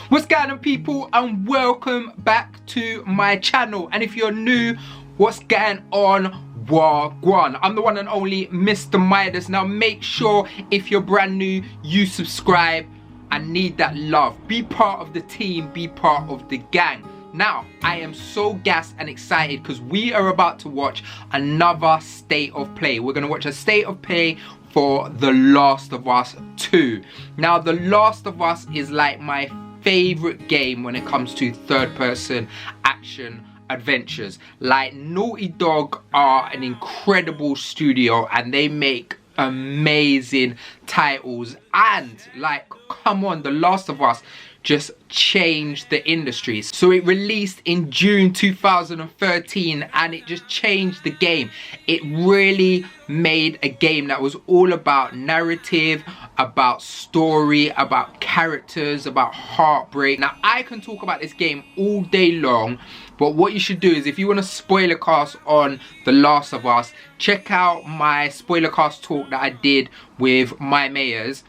What's going on, people, and welcome back to my channel. And if you're new, what's going on? Worman. I'm the one and only Mr. Midas. Now make sure if you're brand new you subscribe. I need that love. Be part of the team, be part of the gang. Now I am so gassed and excited because we are about to watch another state of play. We're going to watch a state of play for The Last of Us 2. Now The Last of Us is like my favorite game when it comes to third-person action adventures. Like, Naughty Dog are an incredible studio and they make amazing titles, and like, come on, The Last of Us just changed the industry. So it released in June 2013 and it just changed the game. It really made a game that was all about narrative, about story, about characters, about heartbreak. Now I can talk about this game all day long, but what you should do is, if you want a spoiler cast on The Last of Us, check out my spoiler cast talk that I did with my mayors.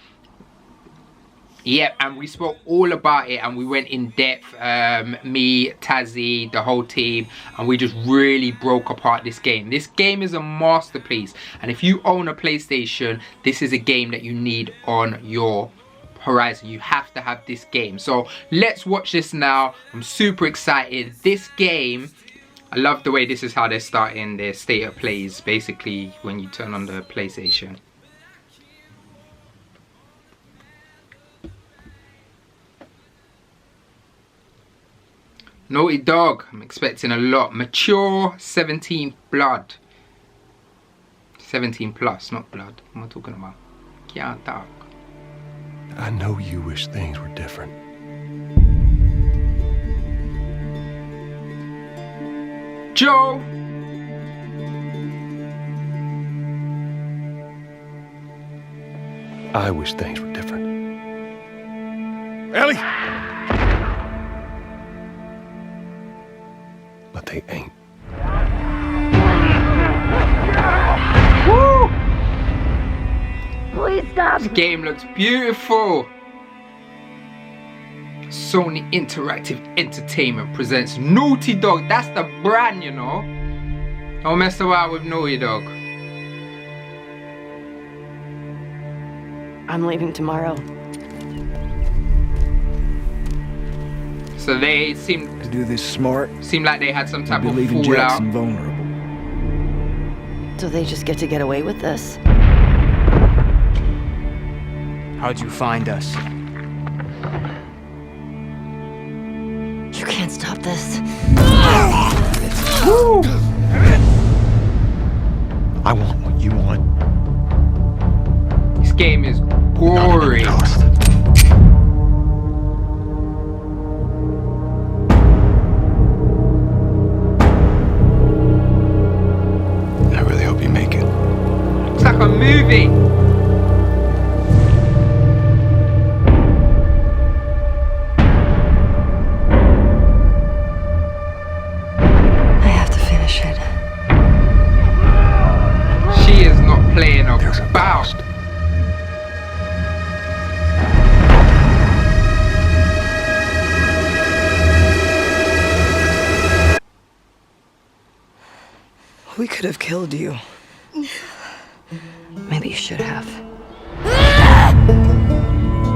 Yep, and we spoke all about it and we went in depth, me, Tazzy, the whole team, and we just really broke apart this game. This game is a masterpiece, and if you own a PlayStation, this is a game that you need on your horizon. You have to have this game. So let's watch this now. I'm super excited. This game, I love the way this is how they're starting their state of plays, basically when you turn on the PlayStation. Naughty Dog, I'm expecting a lot. Mature, 17 blood. 17 plus, not blood. What am I talking about? Yeah, dog. I know you wish things were different. Joe! I wish things were different. Ellie! But they ain't. Woo! Please stop. This game looks beautiful. Sony Interactive Entertainment presents Naughty Dog. That's the brand, you know. Don't mess around with Naughty Dog. I'm leaving tomorrow. So they seem To do this smart, like they had some type be of leaving fallout. Jackson vulnerable. So they just get to get away with this? How'd you find us? You can't stop this. I want what you want. This game is gory. I really hope you make it. It's like a movie. I have to finish it. She is not playing There's a about. cost. We could have killed you. Maybe you should have.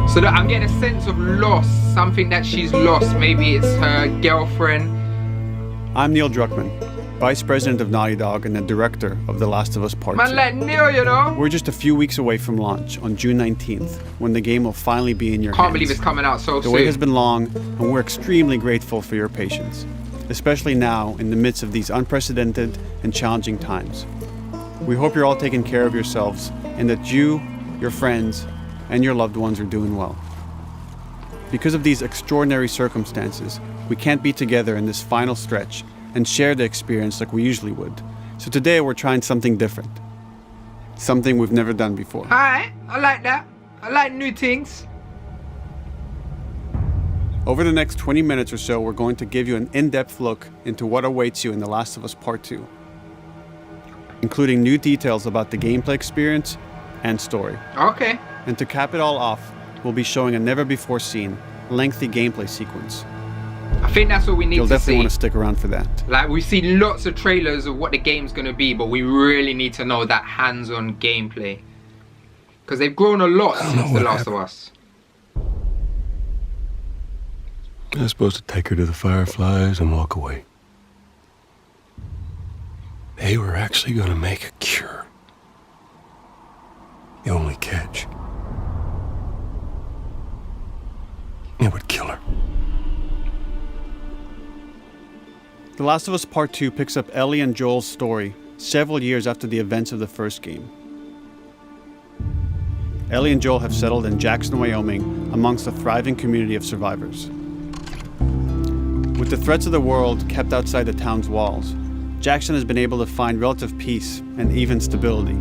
So that I'm getting a sense of loss, something that she's lost. Maybe it's her girlfriend. I'm Neil Druckmann, Vice President of Naughty Dog and the Director of The Last of Us Part 2. Man like Neil, you know. We're just a few weeks away from launch on June 19th, when the game will finally be in your hands. Can't believe it's coming out so The wait has soon. been long, and we're extremely grateful for your patience, especially now in the midst of these unprecedented and challenging times. We hope you're all taking care of yourselves and that you, your friends, and your loved ones are doing well. Because of these extraordinary circumstances, we can't be together in this final stretch and share the experience like we usually would. So today we're trying something different. Something we've never done before. Alright, I like that. I like new things. Over the next 20 minutes or so, we're going to give you an in-depth look into what awaits you in The Last of Us Part 2, including new details about the gameplay experience and story. Okay. And to cap it all off, we'll be showing a never-before-seen lengthy gameplay sequence. I think that's what we need You'll to definitely see. want to stick around for that. Like, we've seen lots of trailers of what the game's going to be, but we really need to know that hands-on gameplay. Because they've grown a lot since The Last of Us. I was supposed to take her to the Fireflies and walk away. They were actually going to make a cure. The only catch, it would kill her. The Last of Us Part 2 picks up Ellie and Joel's story several years after the events of the first game. Ellie and Joel have settled in Jackson, Wyoming, amongst a thriving community of survivors. With the threats of the world kept outside the town's walls, Jackson has been able to find relative peace and even stability.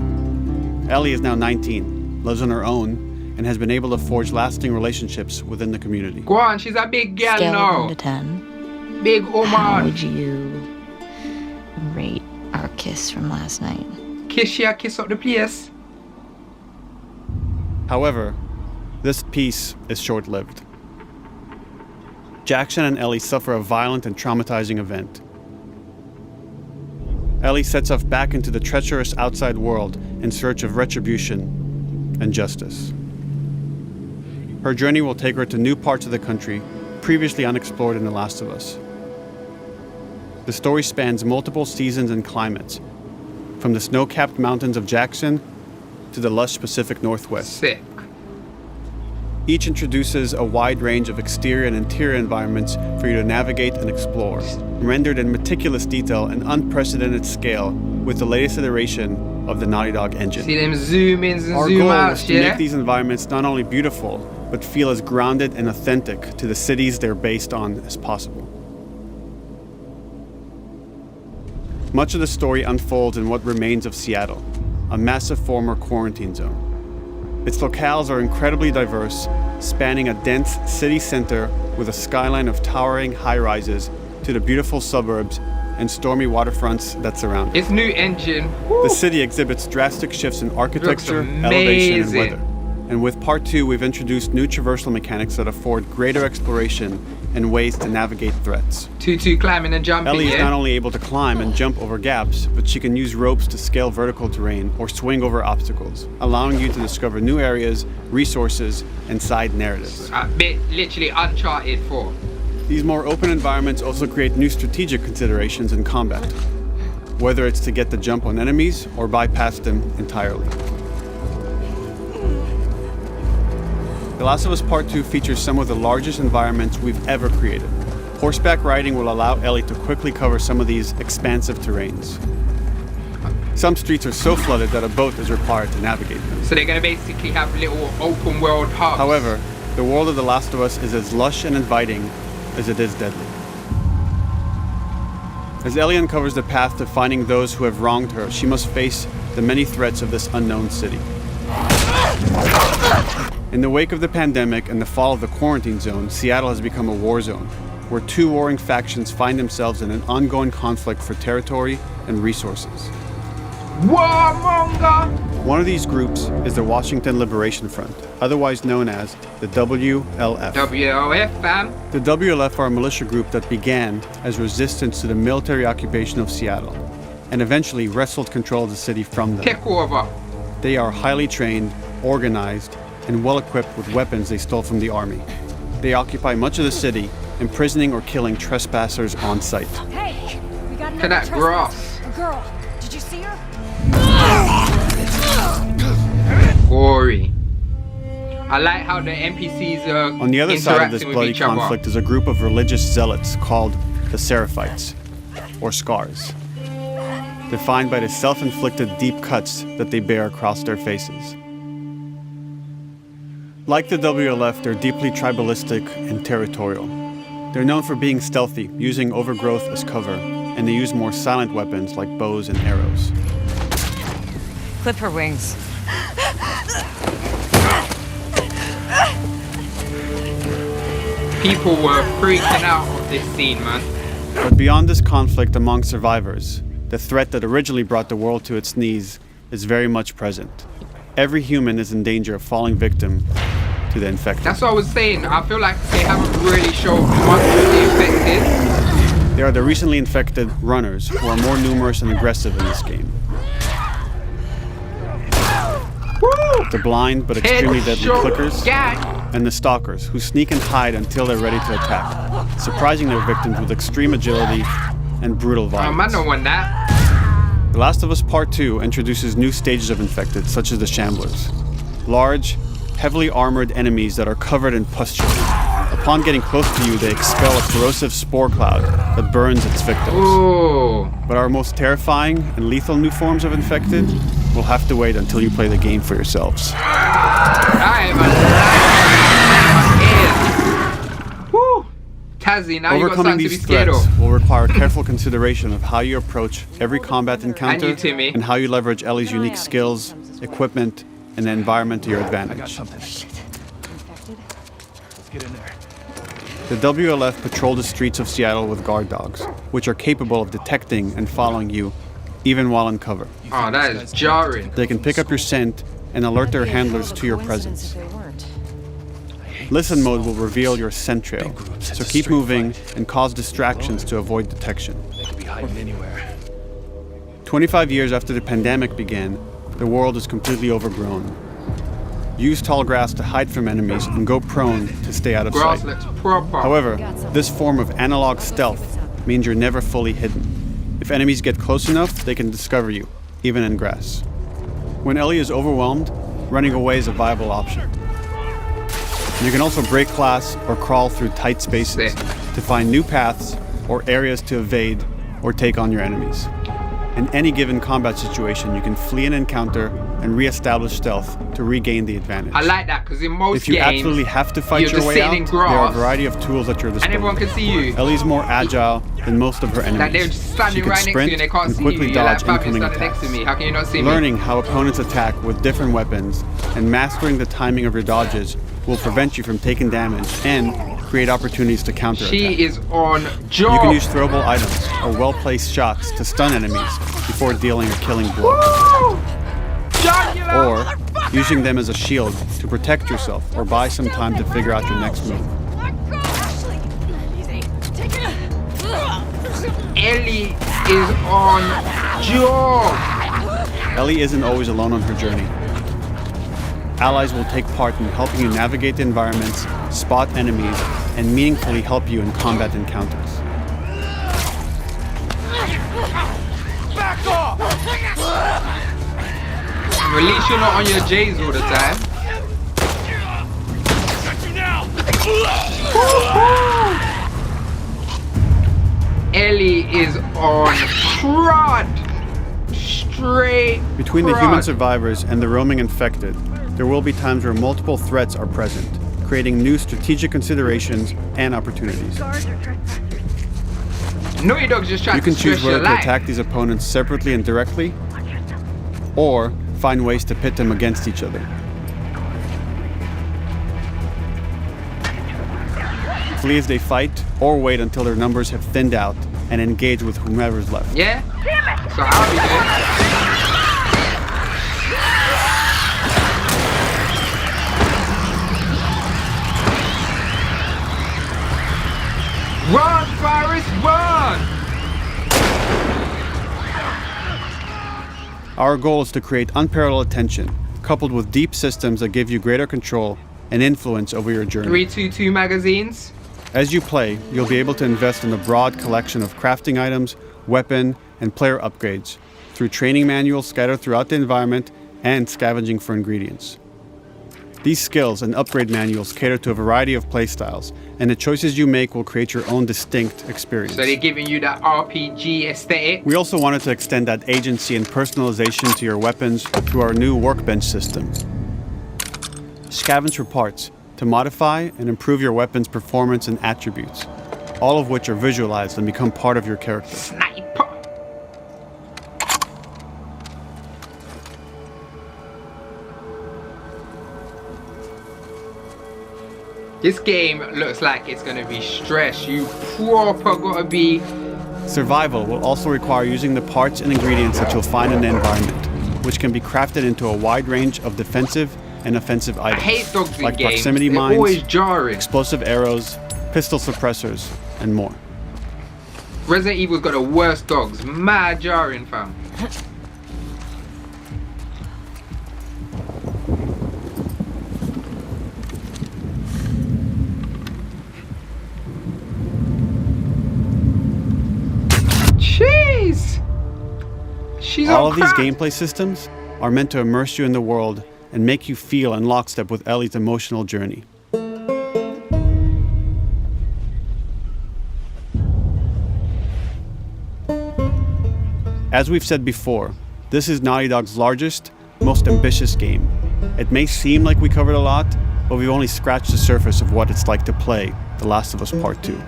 Ellie is now 19, lives on her own, and has been able to forge lasting relationships within the community. Go on, she's a big girl Scale now. of 1 to 10. Big How woman. would you rate our kiss from last night? Kiss ya, kiss up the place. However, this peace is short-lived. Jackson and Ellie suffer a violent and traumatizing event. Ellie sets off back into the treacherous outside world in search of retribution and justice. Her journey will take her to new parts of the country previously unexplored in The Last of Us. The story spans multiple seasons and climates, from the snow-capped mountains of Jackson to the lush Pacific Northwest. Sick. Each introduces a wide range of exterior and interior environments for you to navigate and explore, rendered in meticulous detail and unprecedented scale with the latest iteration of the Naughty Dog engine. See them zoom ins and Our zoom goal outs, is to yeah? make these environments not only beautiful, but feel as grounded and authentic to the cities they're based on as possible. Much of the story unfolds in what remains of Seattle, a massive former quarantine zone. Its locales are incredibly diverse, spanning a dense city center with a skyline of towering high-rises to the beautiful suburbs and stormy waterfronts that surround it. Its new engine. The city exhibits drastic shifts in architecture, Looks elevation, and amazing. weather. And with Part 2, we've introduced new traversal mechanics that afford greater exploration and ways to navigate threats. 2-2 climbing and jumping, Ellie is yeah? not only able to climb and jump over gaps, but she can use ropes to scale vertical terrain or swing over obstacles, allowing you to discover new areas, resources, and side narratives. A bit literally Uncharted 4. These more open environments also create new strategic considerations in combat, whether it's to get the jump on enemies or bypass them entirely. The Last of Us Part 2 features some of the largest environments we've ever created. Horseback riding will allow Ellie to quickly cover some of these expansive terrains. Some streets are so flooded that a boat is required to navigate them. So they're going to basically have little open world hubs. However, the world of The Last of Us is as lush and inviting as it is deadly. As Ellie uncovers the path to finding those who have wronged her, she must face the many threats of this unknown city. In the wake of the pandemic and the fall of the quarantine zone, Seattle has become a war zone, where two warring factions find themselves in an ongoing conflict for territory and resources. Warmonger! One of these groups is the Washington Liberation Front, otherwise known as the WLF. WLF, fam. The WLF are a militia group that began as resistance to the military occupation of Seattle, and eventually wrestled control of the city from them. Take over. They are highly trained, organized, and well-equipped with weapons they stole from the army. They occupy much of the city, imprisoning or killing trespassers on sight. Hey, we got Look at another that grass. trespasser. A girl. Did you see her? Gory. I like how the NPCs are On the other side of this interacting with bloody each other. conflict is a group of religious zealots called the Seraphites, or Scars, defined by the self-inflicted deep cuts that they bear across their faces. Like the WLF, they're deeply tribalistic and territorial. They're known for being stealthy, using overgrowth as cover, and they use more silent weapons like bows and arrows. Clip her wings. People were freaking out of this scene, man. But beyond this conflict among survivors, the threat that originally brought the world to its knees is very much present. Every human is in danger of falling victim to the infected. That's what I was saying. I feel like they haven't really shown much of the infected. They are the recently infected runners, who are more numerous and aggressive in this game. Woo! The blind but extremely deadly Headshot clickers, gang. and the stalkers, who sneak and hide until they're ready to attack, surprising their victims with extreme agility and brutal Oh, man, violence. don't want that. The Last of Us Part 2 introduces new stages of infected, such as the Shamblers. Large, heavily armored enemies that are covered in pustule. Upon getting close to you, they expel a corrosive spore cloud that burns its victims. Ooh. But our most terrifying and lethal new forms of infected will have to wait until you play the game for yourselves. I am alive. Woo. Tazzy, now you got Overcoming something to be these scared threats of. will require careful consideration of how you approach every combat encounter And you, Timmy. and how you leverage Ellie's unique skills, equipment, and the environment to your advantage. Something. Let's get in there. The WLF patrol the streets of Seattle with guard dogs, which are capable of detecting and following you, even while in cover. Oh, that is jarring. They can pick up your scent and alert their handlers to your presence. Listen mode will reveal your scent trail, so keep moving and cause distractions to avoid detection. They could be hiding anywhere. 25 years after the pandemic began, the world is completely overgrown. Use tall grass to hide from enemies and go prone to stay out of Grass sight. looks proper. However, this form of analog stealth means you're never fully hidden. If enemies get close enough, they can discover you, even in grass. When Ellie is overwhelmed, running away is a viable option. You can also break glass or crawl through tight spaces to find new paths or areas to evade or take on your enemies. In any given combat situation, you can flee an encounter and re-establish stealth to regain the advantage. I like that because in most If you games, absolutely have to fight you're your just way sitting out, in there are a grass variety of tools at your and disposal. everyone can see you. Ellie's more agile than most of her enemies. Like they're just standing She can right next to sprint you and they can't and see you. quickly You're like, dodge fam, you're incoming standing next attacks. to me. How can you not see me? Learning how opponents attack with different weapons and mastering the timing of your dodges will prevent you from taking damage and create opportunities to counterattack. She is on job. You can use throwable items or well-placed shots to stun enemies before dealing a killing blow. Woo! Jugular! Or using them as a shield to protect yourself or buy some time to figure out your next move. Ellie is on job. Ellie isn't always alone on her journey. Allies will take part in helping you navigate the environments, spot enemies, and meaningfully help you in combat encounters. Back off! At least you're not on your J's all the time. Got you now! Ellie is on crud. Straight Between the crud. human survivors and the roaming infected, there will be times where multiple threats are present, creating new strategic considerations and opportunities. Naughty Dog's just trying You can to choose stress your whether to life. attack these opponents separately and directly, or find ways to pit them against each other. Flee as they fight, or wait until their numbers have thinned out and engage with whomever's left. Yeah? So I'll be good. Run, virus, run! Our goal is to create unparalleled attention, coupled with deep systems that give you greater control and influence over your journey. 322 magazines. As you play, you'll be able to invest in a broad collection of crafting items, weapon, and player upgrades through training manuals scattered throughout the environment and scavenging for ingredients. These skills and upgrade manuals cater to a variety of playstyles, and the choices you make will create your own distinct experience. So they're giving you that RPG aesthetic. We also wanted to extend that agency and personalization to your weapons through our new workbench system. Scavenge for parts to modify and improve your weapon's performance and attributes, all of which are visualized and become part of your character. Sniper. This game looks like it's gonna be stress. You proper gotta be. Survival will also require using the parts and ingredients that you'll find in the environment, which can be crafted into a wide range of defensive and offensive I items hate dogs in like games. proximity They're mines, always jarring. explosive arrows, pistol suppressors, and more. Resident Evil's got the worst dogs. Mad jarring, fam. Jeez! She's All on of these crack. gameplay systems are meant to immerse you in the world and make you feel in lockstep with Ellie's emotional journey. As we've said before, this is Naughty Dog's largest, most ambitious game. It may seem like we covered a lot, but we've only scratched the surface of what it's like to play The Last of Us Part 2.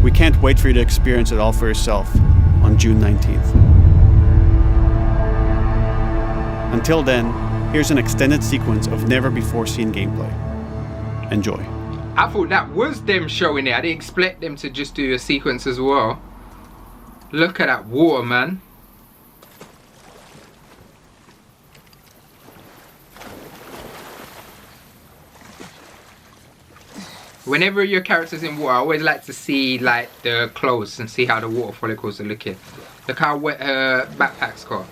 We can't wait for you to experience it all for yourself on June 19th. Until then, here's an extended sequence of never-before-seen gameplay. Enjoy. I thought that was them showing it. I didn't expect them to just do a sequence as well. Look at that water, man. Whenever your character's in water, I always like to see like the clothes and see how the water follicles are looking. Look how wet her backpack's got.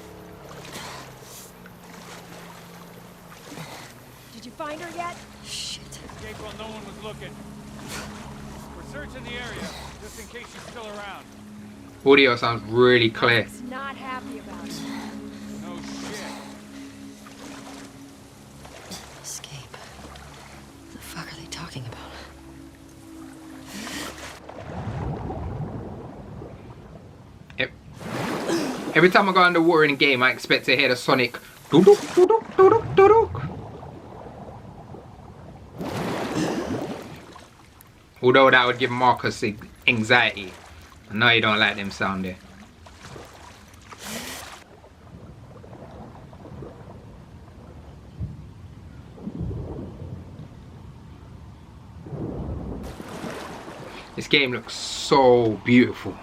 Did you find her yet? Shit. Escape while no one was looking. We're searching the area, just in case she's still around. Audio sounds really clear. He's not happy about it. No shit. Escape. What the fuck are they talking about? Every time I go underwater in a game, I expect to hear the sonic doo-doo, doo-doo, doo-doo, doo-doo. Although that would give Marcus anxiety. I know you don't like them sound there. This game looks so beautiful.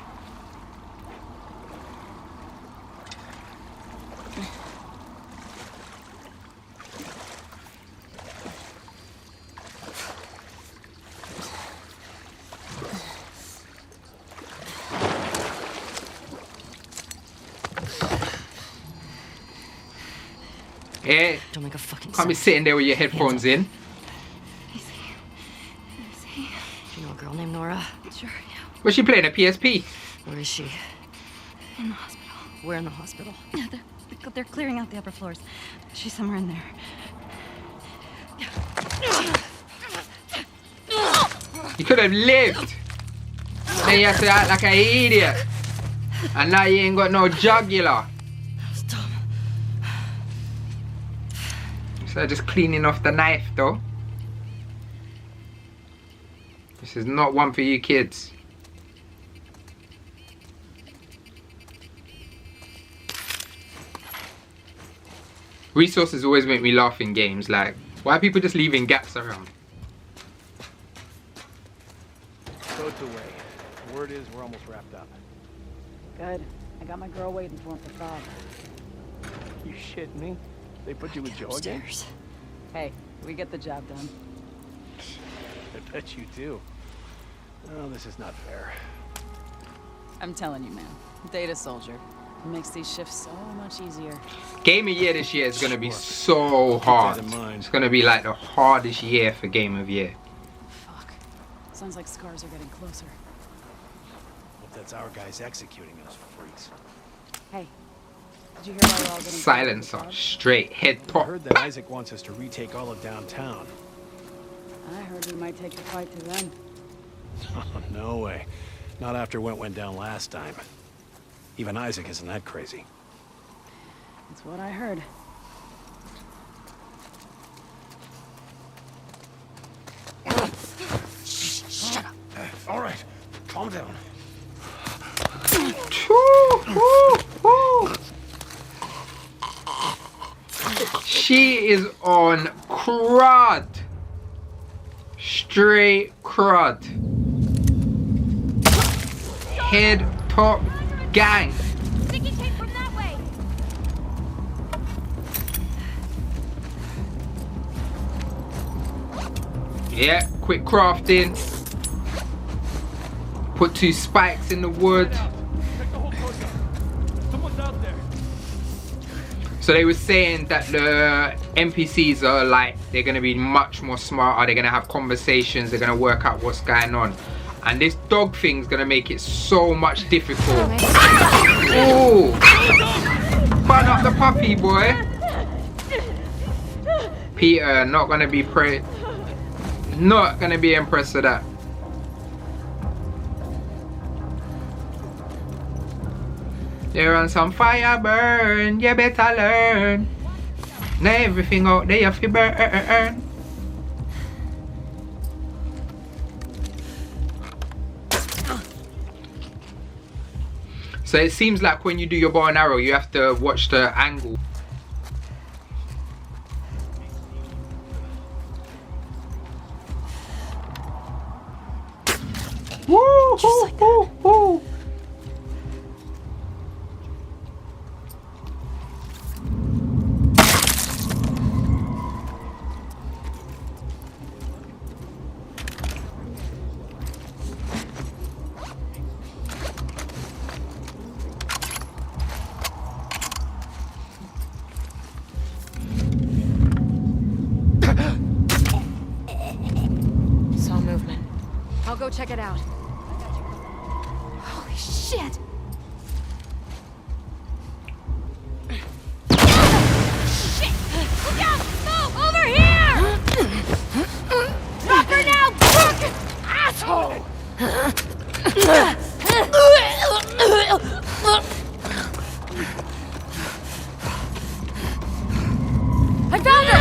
Yeah, Don't make a fucking can't be sound. sitting there with your headphones in. Do you know a girl named Nora? Sure, yeah. Was she playing a PSP? Where is she? In the hospital. Where in the hospital? Yeah, they're clearing out the upper floors. She's somewhere in there. You could have lived. Then you have to act like an idiot. And now you ain't got no jugular. Stop. So just cleaning off the knife though. This is not one for you kids. Resources always make me laugh in games. Like, why are people just leaving gaps around? Boat's away. Word is we're almost wrapped up. Good. I got my girl waiting for him for fog. You shitting me? They put you with Joe again? Upstairs. Hey, we get the job done. I bet you do. Oh, this is not fair. I'm telling you, man. Data soldier. It makes these shifts so much easier. Game of Year this year is going to be so hard. in mind. It's going to be like the hardest year for Game of Year. Fuck. Sounds like scars are getting closer. Hope that's our guys executing those freaks. Hey, did you hear why we're all getting Silencer, straight head I pop. heard that Isaac wants us to retake all of downtown. I heard we might take the fight to them. Oh, no way. Not after what went down last time. Even Isaac isn't that crazy. That's what I heard. Shut up. All right, calm down. She is on crud. Straight crud. Head top gang. Sticky tape from that way. Yeah, quick crafting. Put 2 spikes in the wood. So they were saying that the NPCs are like, they're gonna be much more smarter, they're gonna have conversations, they're gonna work out what's going on. And this dog thing's gonna make it so much difficult. Oh! Bun up the puppy, boy. Peter, not gonna be impressed with that. You're on some fire burn, you better learn. Now everything out there you feel burn. So it seems like when you do your bow and arrow, you have to watch the angle. Woo! Just like that. Woo! Saw movement. I'll go check it out. Holy shit! Shit! Look out! No! Over here! Drop her now, crook! Asshole! I found her!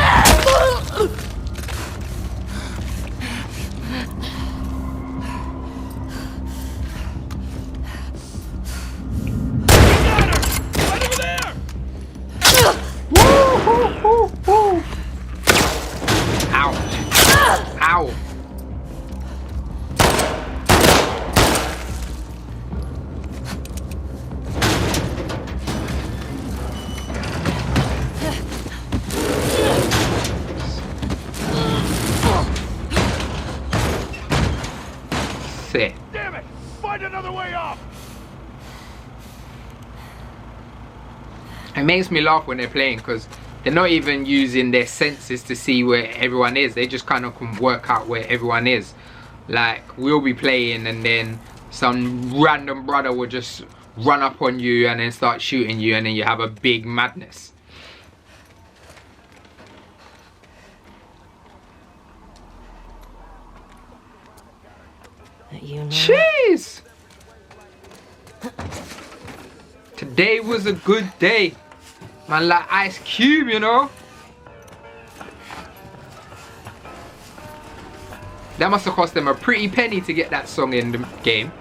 Ow. Ow. Sit. Damn it! Find another way off! It makes me laugh when they're playing because they're not even using their senses to see where everyone is. They just kind of can work out where everyone is. Like, we'll be playing and then some random brother will just run up on you and then start shooting you, and then you have a big madness. You know. Jeez! Today was a good day. Man, like Ice Cube, you know? That must have cost them a pretty penny to get that song in the game.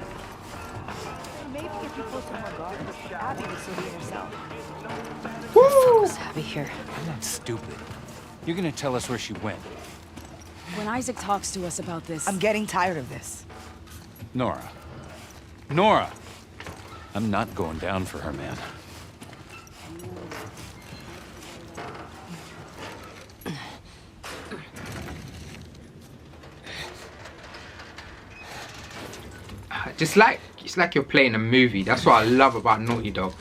Maybe if you put some more guards, Abby would still be herself. Woo! Abby here. I'm not stupid. You're gonna tell us where she went. When Isaac talks to us about this... I'm getting tired of this. Nora. Nora! I'm not going down for her, man. It's like you're playing a movie. That's what I love about Naughty Dog.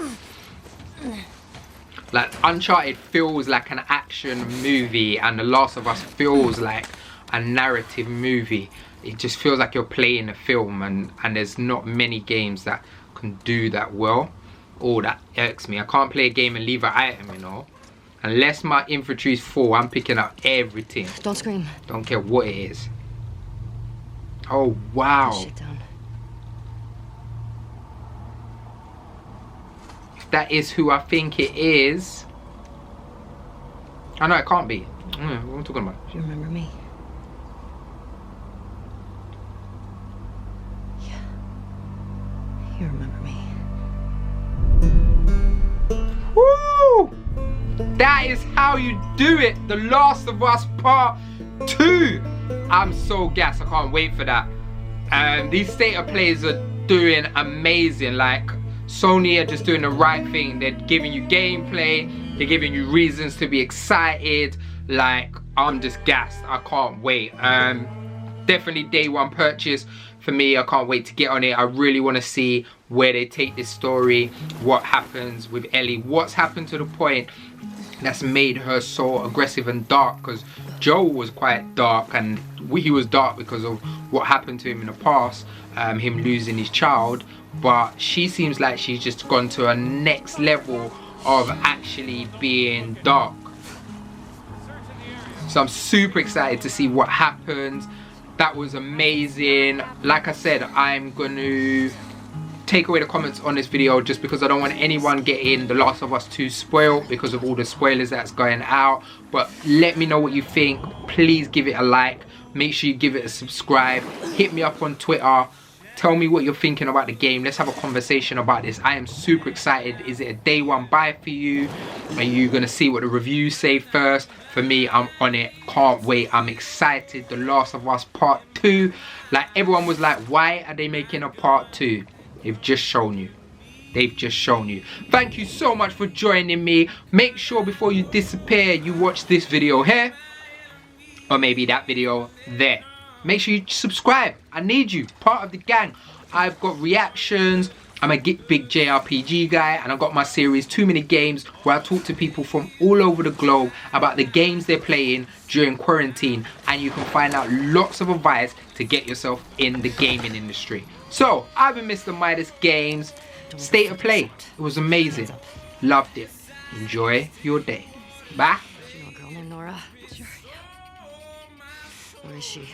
Like, Uncharted feels like an action movie, and The Last of Us feels like a narrative movie. It just feels like you're playing a film, and there's not many games that can do that well. Oh, that irks me. I can't play a game and leave an item, you know. Unless my infantry's full, I'm picking up everything. Don't scream. Don't care what it is. Oh, wow. Put shit down. If that is who I think it is. Oh, no, it can't be. What am I talking about? You remember me? Yeah. You remember me. Woo! That is how you do it. The Last of Us Part 2. I'm so gassed. I can't wait for that. These state of plays are doing amazing. Like, Sony are just doing the right thing. They're giving you gameplay. They're giving you reasons to be excited. Like, I'm just gassed. I can't wait. definitely day one purchase for me. I can't wait to get on it. I really want to see where they take this story, what happens with Ellie, what's happened to the point that's made her so aggressive and dark, because Joel was quite dark, and he was dark because of what happened to him in the past, him losing his child, but she seems like she's just gone to a next level of actually being dark. So I'm super excited to see what happens. That was amazing. Like I said, I'm going to take away the comments on this video just because I don't want anyone getting The Last of Us 2 spoiled because of all the spoilers that's going out. But let me know what you think. Please give it a like. Make sure you give it a subscribe. Hit me up on Twitter. Tell me what you're thinking about the game. Let's have a conversation about this. I am super excited. Is it a day one buy for you? Are you going to see what the reviews say first? For me, I'm on it. Can't wait. I'm excited. The Last of Us Part 2. Like, everyone was like, why are they making a Part 2? They've just shown you. They've just shown you. Thank you so much for joining me. Make sure before you disappear, you watch this video here. Or maybe that video there. Make sure you subscribe. I need you. Part of the gang. I've got reactions. I'm a big JRPG guy, and I've got my series Too Many Games, where I talk to people from all over the globe about the games they're playing during quarantine, and you can find out lots of advice to get yourself in the gaming industry. So I've been Mr. Midas Games. State of Play. It was amazing. Loved it. Enjoy your day. Bye. You know a girl named Nora? Sure, yeah. Where is she?